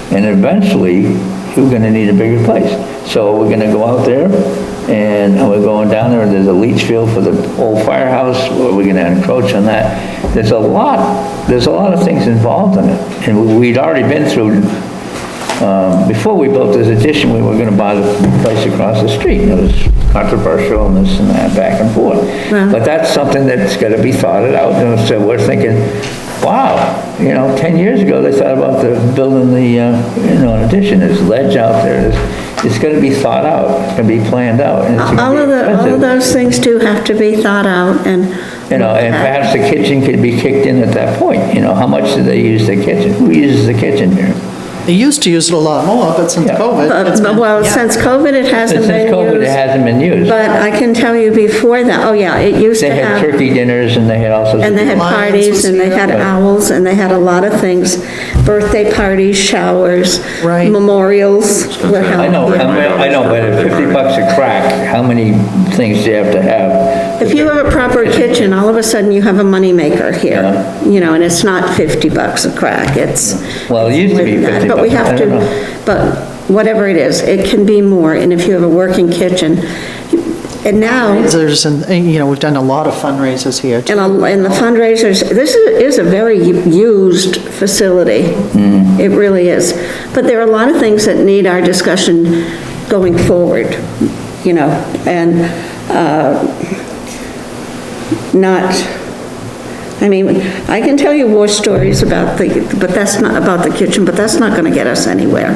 and eventually, we're gonna need a bigger place. So we're gonna go out there, and we're going down there, and there's a leach field for the old firehouse, or we're gonna encroach on that. There's a lot of things involved in it, and we'd already been through, before we built this addition, we were gonna buy the place across the street. It was controversial and this and that, back and forth. Well- But that's something that's gotta be thought out, and so we're thinking, wow, you know, 10 years ago, they thought about building the, you know, an addition. There's ledge out there, it's gonna be thought out, it's gonna be planned out, and it's All gonna of be all of expensive. those things do have to be thought out and... You know, and perhaps the kitchen could be kicked in at that point, you know, how much do they use the kitchen? Who uses the kitchen here? They used to use it a lot more, but since Yeah. COVID. it's been- Well, yeah. since COVID, it hasn't Since been COVID, it used. hasn't been used. But I can tell you before that, oh yeah, it used They to had have, turkey dinners, and they had all sorts of... and they had Lions parties, was and they here. had owls, and they had a lot of things, birthday parties, showers, Right. memorials were held. I know, here. I know, but at 50 bucks a crack, how many things do you have to have? If you have a proper kitchen, all of a sudden you have a moneymaker here, you know, and it's not 50 bucks a crack, it's... Well, it used to be more than that. 50 But we bucks, have I don't know. to, but whatever it is, it can be more, and if you have a working kitchen, and now... There's, you know, we've done a lot of fundraisers here. too. And the fundraisers, this is a very used facility. It really is. But there are a lot of things that need our discussion going forward, you know, and not I mean, I can tell you war stories about but that's not, about the kitchen, but that's not gonna get us anywhere.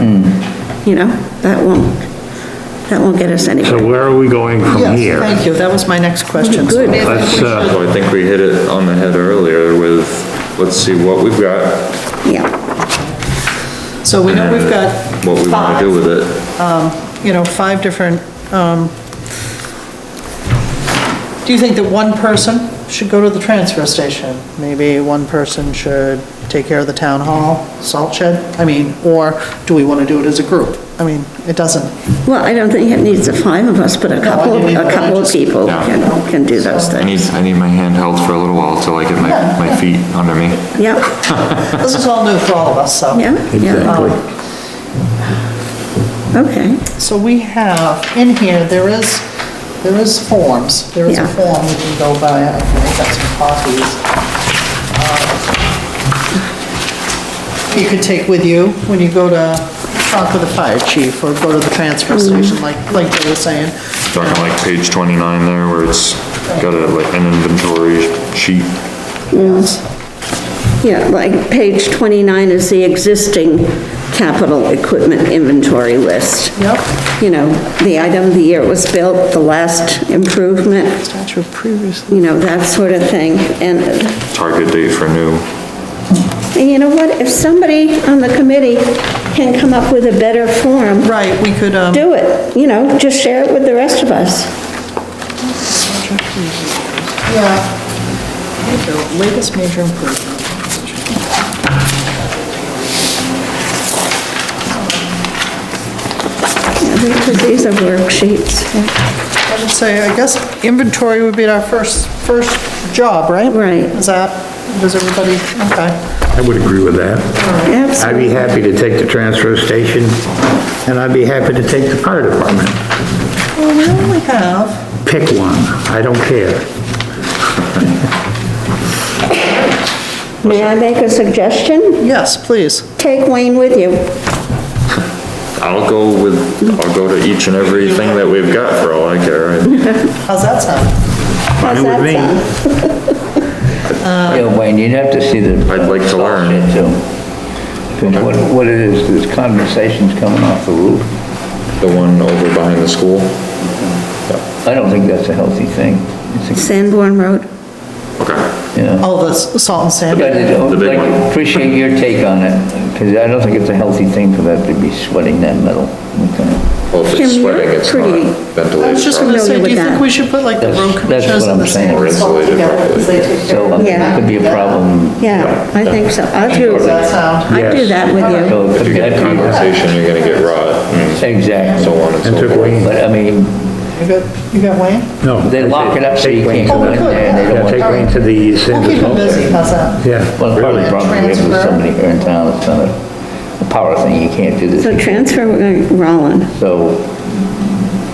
You know, that won't get us So anywhere. where are we going from Yes, here? thank you, that was my next question. So Good. maybe we Let's, should- So I think we hit it on the head earlier with, let's see what we've got, Yeah, So we know we've got what we want to do with it. you know, 5 different, do you think that one person should go to the transfer station? Maybe one person should take care of the town hall, salt shed? I mean, or do we want to do it as a group? I mean, it doesn't, well, I don't think it needs the 5 of us, but a couple of people can do those things. I need my handheld for a little while till I get my feet under me. Yeah, this is all new for all of us, so. yeah, yeah, Exactly. okay. So we have, in here, there is forms. There is a Yeah. form we can go by. I got some copies. You could take with you when you go to talk with the fire chief or go to the transfer station, like Joe was saying. Talking like page 29 there, where it's got an inventory sheet. Yeah, like page 29 is the existing capital equipment inventory list. Yep. You know, the item, the year it was built, the last improvement, Statute of previously. you know, that sort of thing. And Target date for new. you know what, if somebody on the committee can come up with a better form, Right, we could, do it, you know, just share it with the rest of us. yeah. Here you go, latest major improvement. Yeah, because these are worksheets. I would say, I guess inventory would be our first job, right? Right. Does everybody, okay. I would agree with that. I'd be Absolutely. happy to take the transfer station, and I'd be happy to take the fire department. Well, we only have, Pick one, I don't care. May I make a suggestion? yes, please. Take Wayne with you. I'll go to each and everything that we've got for all I care. How's that sound? How's Fine with that me. sound? Yeah, Wayne, you'd have to see the. I'd like to learn. Shit, too. 'Cause what it is, there's condensation's coming off the roof. The one over behind the school? I don't think that's a healthy thing. It's Sanborn Road. Okay. Yeah. Oh, the salt and sand? But I would The big like to one. appreciate your take on it, because I don't think it's a healthy thing for that to be sweating that metal. Okay. Well, if Kim, it's you're sweating, it's not pretty- I was ventilated just properly. gonna say, do you with think that. we should put like the road That's commissioners what and the I'm saying. sand and salt Insulated together? Because they take care So, of I mean, Yeah. that could be a problem. Yeah, I think so. I'll do, Does that sound? I'd do that with you. So it If could you be- get condensation, you're gonna get rot, and Exactly. so on and And so took forth. Wayne. But I mean, You got Wayne? No. they lock it up so you can't go in there, and they don't Yeah, want. take Wayne to the We'll Sanders keep them Smoke busy, Station. how's that? Yeah. Well, probably problem is with somebody here in town that's done a power thing, you can't do this. So transfer Rollin. So,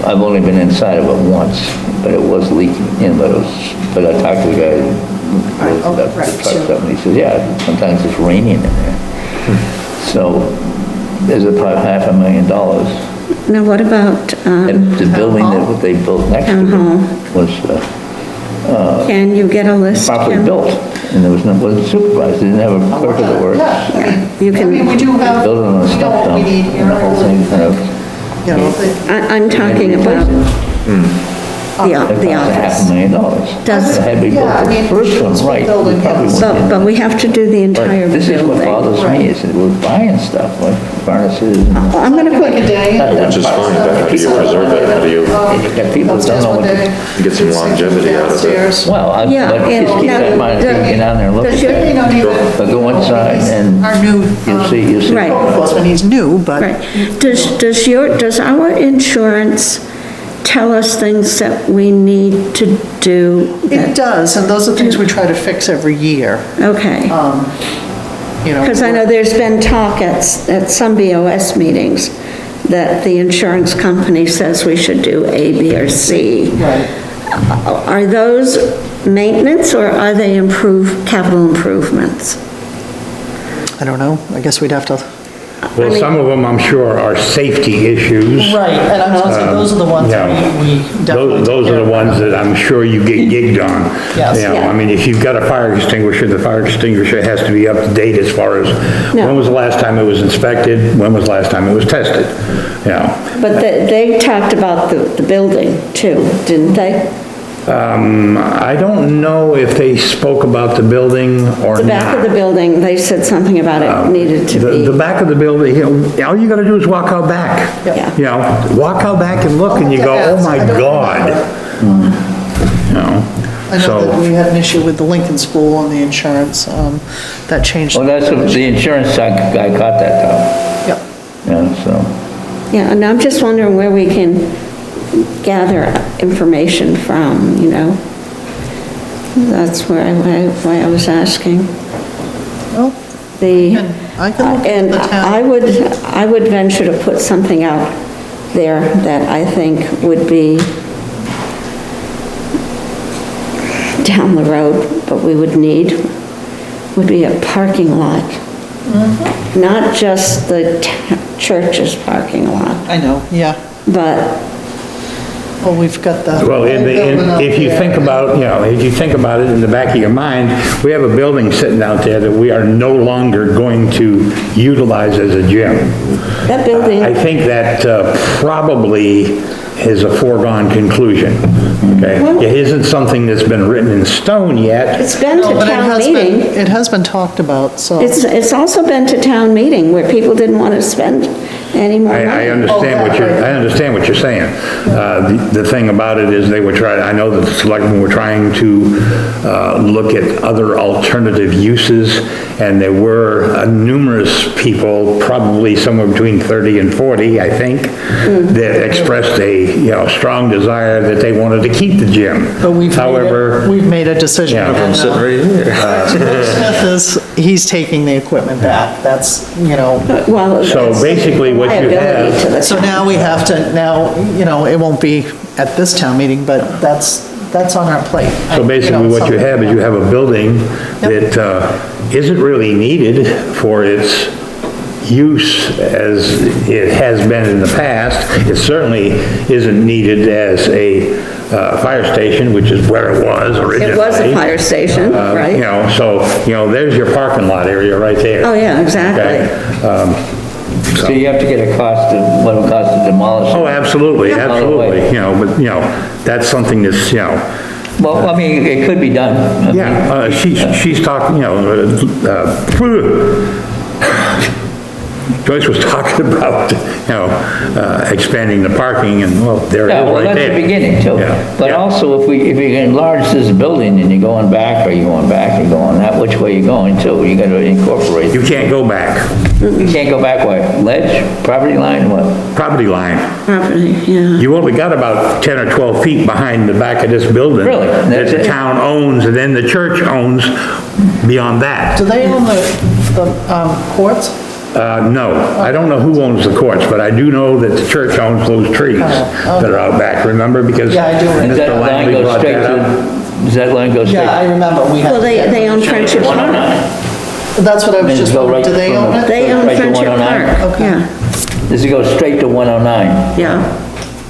I've only been inside of it once, but it was leaking in, but I talked to the guy who oh, was about right, the truck sure. stuff, and he says, yeah, sometimes it's raining in there. So, there's about $500,000. Now, what about, And the building that they built next to Town hall. it was can you get a list, properly Kim? built, and there was no, wasn't supervised, didn't have a clerk of the works. Yeah, You I mean, we can, do have, Built it on a you know stump what dump, we need and here, the whole thing kind of. you know, they- I'm talking about the It cost office. $500,000. Does- Had we Yeah, I built mean, the first one right, we building, probably yes. wouldn't. But we have to do the entire This is what building. bothers me, is that we're buying stuff like furnaces and. I'm gonna like a put, day. Which is fine, but how do you preserve it? How do you You got people that don't know what to. get some longevity out of it? Downstairs. Well, Yeah, but just keep now, that in mind, if you get down there and look does at your- it. You don't even. But go inside and Our new, you'll see. Right. code enforcement, he's new, but. right, does our insurance tell us things that we need to do? It does, and those are things we try to fix every year, Okay, you know. because I know there's been talk at some BOS meetings that the insurance company says we should do A, B, or C. Right. Are those maintenance, or are they capital improvements? I don't know, I guess we'd have to Well, some of them, I'm sure, are safety issues. Right, and I was gonna say, those are the ones that Yeah. we definitely. Those take are the care of. ones that I'm sure you get gigged on. Yes. You know, Yeah. I mean, if you've got a fire extinguisher, the fire extinguisher has to be up to date as far as, No. when was the last time it was inspected, when was the last time it was tested, you know? But they talked about the building too, didn't they? I don't know if they spoke about the building or not. The back of the building, they said something about it needed to The be, back of the building, you know, all you gotta do is walk out back. Yeah. You know, walk out back and look and you go, oh my I don't God. remember. You know, I know that so, we had an issue with the Lincoln School and the insurance, that changed. Well, that's, the insurance guy caught that though, Yep. yeah, so. yeah, and I'm just wondering where we can gather information from, you know? That's why I was asking. Well, I can look at And the town. I would venture to put something out there that I think would be down the road, but we would need, would be a parking lot. Mm-hmm. Not just the church's parking lot, I know, yeah. but, Well, we've got the. well, building up if you there. think about, you know, if you think about it in the back of your mind, we have a building sitting out there that we are no longer going to utilize as a gym. that building, I think that probably is a foregone conclusion, okay? It isn't something that's been written in stone yet. it's been No, to but it town has been, meeting. it has been talked about, so. It's also been to town meeting where people didn't want to spend any more money. I understand what you're, I understand what you're saying. The thing about it is they were trying, I know that the selectmen were trying to look at other alternative uses, and there were numerous people, probably somewhere between 30 and 40, I think, that expressed a, you know, strong desire that they wanted to keep the gym. But However, we've made a decision. Yeah. on I'm that. sitting right here. Smith is, he's taking the equipment back, that's, you know, Well, So it's basically what you liability have- to the so town. now we have to, now, you know, it won't be at this town meeting, but that's on our plate. so basically what you have is you have a building that isn't really needed for its use as it has been in the past. It certainly isn't needed as a fire station, which is where it was originally. It was a fire station, You right? know, so, you know, there's your parking lot area right there. Oh, yeah, Okay? exactly. So you have to get a cost of, what it costs to demolish it. Oh, absolutely, Yeah. absolutely, you know, but, you know, that's something that's, you know, Well, I mean, it could be done. I mean, yeah, she's talking, you know, Joyce was talking about, you know, expanding the parking, and, well, there it Yeah, is well, right that's there. the beginning too. Yeah, But yeah. also, if you enlarge this building and you're going back, or you're going back, you're going that, which way you're going too, you gotta incorporate. You can't go back, You can't go back, what, ledge, property line, what? property line. Property, yeah. You only got about 10 or 12 feet behind the back of this building. Really? That That's the it? town owns, and then the church owns beyond that. Do they own the courts? No, I don't know who owns the courts, but I do know that the church owns those trees that are out back, remember? Because Yeah, I do remember. Does that Mr. line Langley go brought straight that up. to, does that line go straight? Yeah, I remember, we had. Well, they own Friendship Park. 109. That's what I was Then just go wondering, right do they from own the- it? They own Right to Friendship 109? Park, Okay. yeah, Does it go straight to 109? yeah.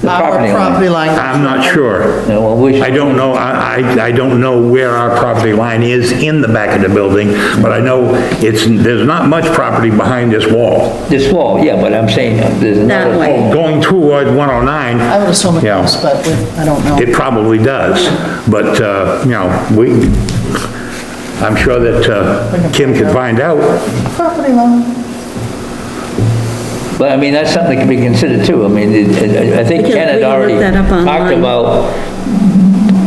The property Our line? property line. I'm not sure. Yeah, well, we should- I don't know, I don't know where our property line is in the back of the building, but I know there's not much property behind this wall. This wall, yeah, but I'm saying, there's another. That way. Going toward 109, I would assume it Yeah. does, but I don't know. it probably does, but, you know, I'm sure that Kim could find out. Property line. But I mean, that's something that can be considered too. I mean, I think We can- Ken we had can already look that up talked online. about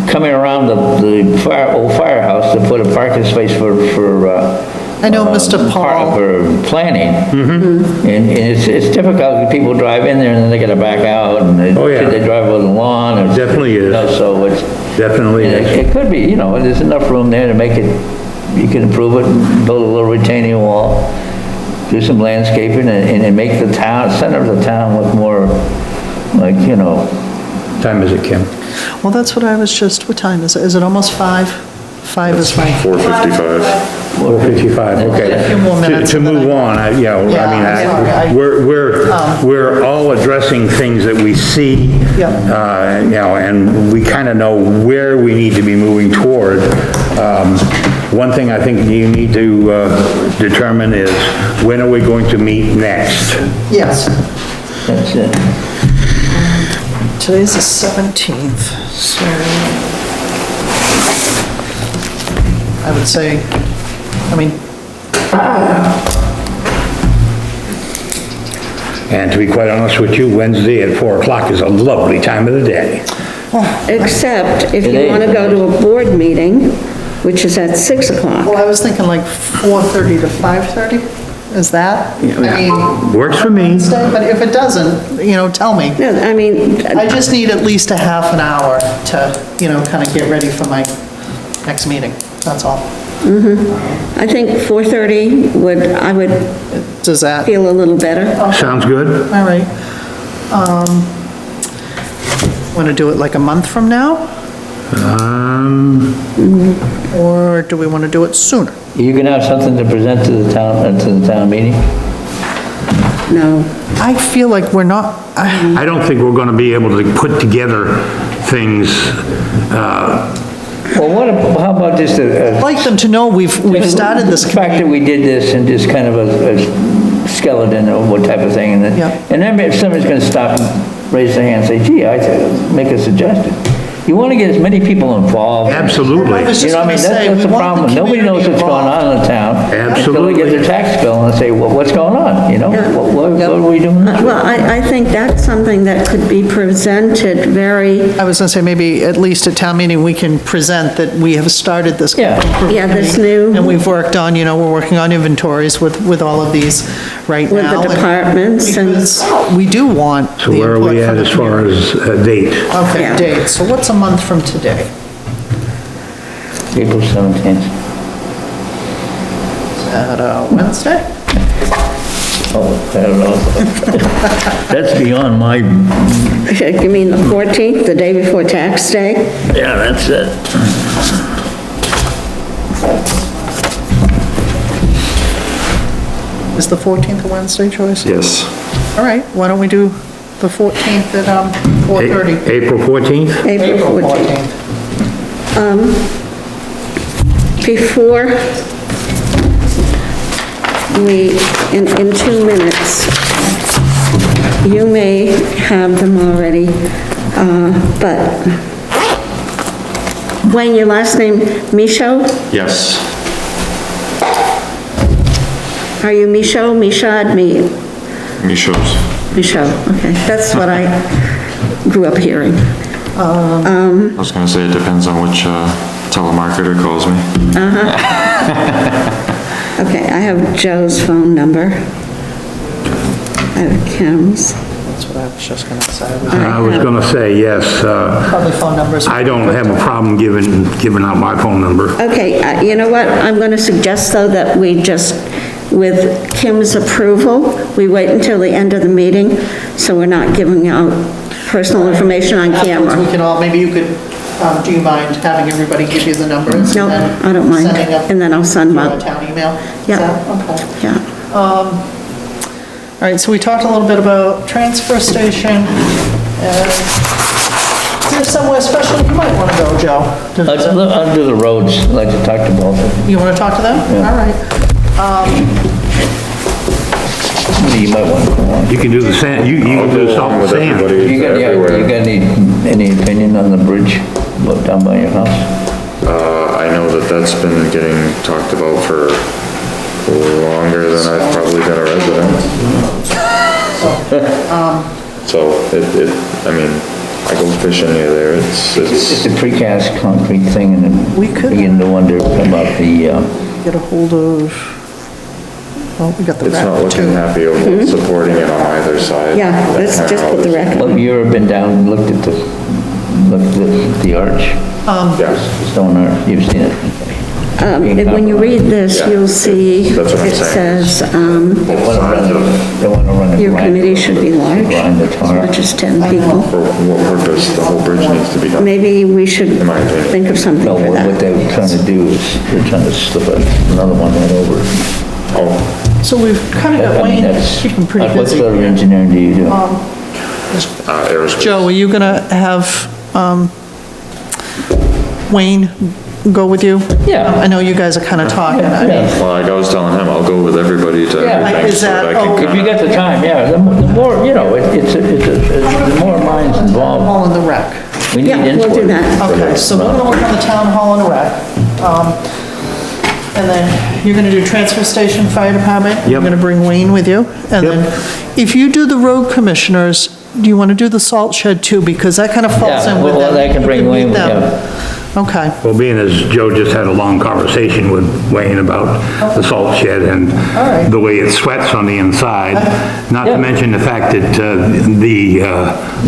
coming around the old firehouse to put a parking space for, I know Mr. Paul, for planning. Mm-hmm. And it's difficult, people drive in there and then they gotta back out, and Oh, yeah. they drive over the lawn, or. Definitely is. You know, so it's, Definitely and is. it could be, you know, there's enough room there to make it, you can improve it, and build a little retaining wall, do some landscaping, and make the center of the town look more like, you know, Time is it, Kim? well, that's what I was just, what time is it? Is it almost 5? 5 is fine. 4:55. 4:55, okay. A few more minutes To and then move I- on, Yeah, I'm sorry, we're all addressing things that we see. Yep. And we kind of know where we need to be moving toward. One thing I think you need to determine is, when are we going to meet next? Yes. That's it. Today's the 17th, so I would say, And to be quite honest with you, Wednesday at 4 o'clock is a lovely time of the day. Except if It you is. want to go to a board meeting, which is at 6 o'clock. well, I was thinking like 4:30 to 5:30, is that? I mean, Works for me. Wednesday, but if it doesn't, tell me. No, I mean, I just need at least a half an hour to, kind of get ready for my next meeting, that's all. I think 4:30 I would Does that, feel a little better. Sounds good? all right. Want to do it like a month from now, or do we want to do it sooner? You can have something to present to the town meeting? No. I feel like we're not, I don't think we're gonna be able to put together things, Well, how about just I'd like them to know we've started this. The fact that we did this and just kind of a skeleton or what type of thing, and Yeah. then if somebody's gonna stop and raise their hand and say, gee, make a suggestion. You wanna get as many people involved. Absolutely. I was You just know what I mean? gonna say, That's we the want the problem. Nobody knows community what's going involved. on in the town. Absolutely. Until they get their tax bill and say, well, what's going on, What are we doing? Well, I think that's something that could be presented very, I was gonna say, maybe at least at town meeting, we can present that we have started this. Yeah. Yeah, this new- And we've worked on, we're working on inventories with all of these right With the now. departments and- Because we do want. So the where are we input at from the as far community. as date? Okay, Yeah. date, so what's a month from today? April 17th. Is that Wednesday? Oh, I don't know. That's beyond my, you mean the 14th, the day before tax day? yeah, that's it. Is the 14th a Wednesday, Joyce? Yes. All right, why don't we do the 14th at 4:30? April 14th? April 14th. Before we, in 2 minutes, you may have them already, but Wayne, your last name, Michaud? Yes. Are you Michaud, Michaud, Michos. Michaud? Okay, that's what I grew up hearing. I was gonna say, it depends on which telemarketer calls me. Okay, I have Joe's phone number. I have Kim's. That's what I was just gonna say. I was gonna say, yes, Probably phone numbers. I don't have a problem giving out my phone number. Okay, you know what, I'm going to suggest, though, that we just, with Kim's approval, we wait until the end of the meeting, so we're not giving out personal information on Afterwards, we camera. can all, maybe you could, do you mind having everybody give you the numbers? No, and then I don't mind, Sending up and then I'll send them through a out. town email? Is Yeah. that- Okay. Yeah, All right, so we talked a little bit about transfer station, and is there somewhere special you might want to go, Joe? to Let's visit? look under the roads, I'd like to talk to both of them. You want to talk to them? Yeah. All right. You might want to go on. You can do the sand, you can do the salt and With sand. everybody You got everywhere. any opinion on the bridge down by your house? I know that that's been getting talked about for longer than I've probably been a resident. So I mean, I go fishing near there, It's it's, a precast concrete thing, and We I'm could- beginning to wonder about the, Get a hold of, well, we got the it's not rep looking too. happy of supporting it on either side. yeah, let's That just kinda put the always- record. have you ever been down and looked at the arch? Yes. Stone arch, you've seen it? When you read this, you'll see That's what I'm it saying. says, They want to run it. your committee should be large, Grind the as tar. much as 10 people. For what purpose the whole bridge needs to be done. Maybe we should In my opinion. think of something No, for what that. they were trying to do is, they're trying to slip another one right over. Oh, So we've kind of got I mean, Wayne, that's- keep him pretty What busy. sort of engineering do you do? aerospace. Joe, are you gonna have, Wayne go with you? Yeah. I know you guys are kind of talking. I mean, Yeah. Well, like I was telling him, I'll go with everybody to Yeah. everything Is so that- that I oh, can If you kinda. got the time, yeah, the more, you know, the more minds involved, Hall and the rec. we need Yeah, we'll input. do that. Okay, so we're gonna work on the town hall and rec. And then you're gonna do transfer station, fire department. You're Yep. gonna bring Wayne with you. And Yep. then, if you do the road commissioners, do you wanna do the salt shed too? Because that kind of falls Yeah, in with well, them. I can bring You Wayne meet with them. Okay, Well, being as Joe just had a long conversation with Wayne about the salt shed and right. the way it sweats on the inside, not Yeah. to mention the fact that the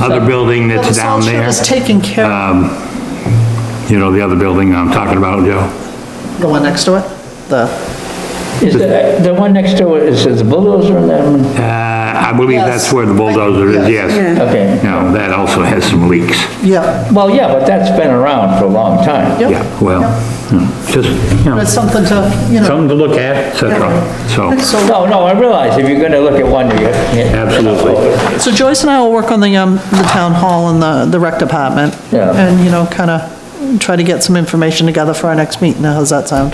other building well, the that's down salt shed there, is taken care of, you know, the other building I'm talking about, Joe? the one next to it, the, Is the one next to it, is it the bulldozer in that one? I believe Yes. that's where the bulldozer is, yes. Yeah. Okay. You know, that also has some leaks. yeah, Well, yeah, but that's been around for a long time. Yep. Yeah, well, just, you know, it's something to, you know. something to look at, et cetera, so. No, I realize if you're gonna look at one, you. Absolutely. So Joyce and I will work on the town hall and the rec department. Yeah. And, you know, kind of try to get some information together for our next meeting. How's that sound?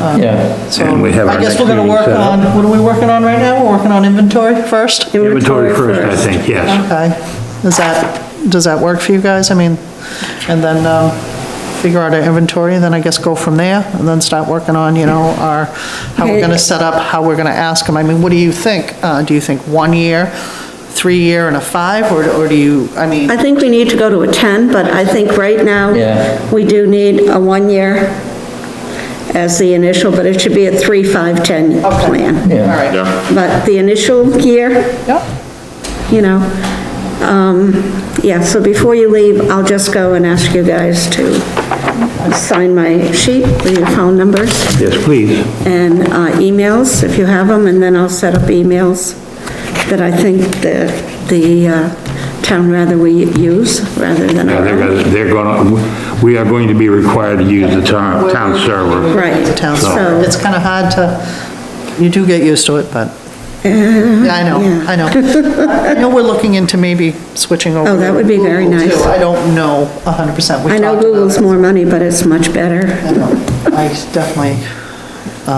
Yeah, So And we have I our guess next we're gonna meeting work set up. on, what are we working on right now? We're working on inventory first? Inventory first, I think, yes. Okay. Does that work for you guys? I mean, and then, figure out our inventory, and then I guess go from there, and then start working on, you know, how we're Okay. gonna set up, how we're gonna ask them. I mean, what do you think? Do you think 1 year, 3 year, and a 5, or do you, I mean, I think we need to go to a 10, but I think right now, Yeah. we do need a 1 year as the initial, but it should be a 3, 5, 10 Okay. plan. yeah. all right. Yeah, But the initial year, Yep. you know, yeah, so before you leave, I'll just go and ask you guys to sign my sheet with your phone numbers Yes, please. and emails, if you have them, and then I'll set up emails that I think the town rather we use, rather than Yeah, our own. they're gonna, we are going to be required to use the town server. Right. The town, So- it's kind of hard to, you do get used to it, but, yeah, I know, yeah. I know. I know we're looking into maybe switching over. Oh, that would be to very Google, too. nice. I don't know 100%. We I know talked about Google's it. more money, but it's much better. I know. I definitely.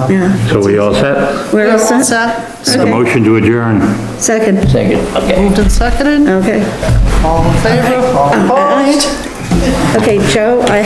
Yeah, So we all set? we're all All set? set? A Okay. motion to adjourn. Second, Second, okay. Moved and seconded? okay. All in favor? All opposed? Okay, Joe, I have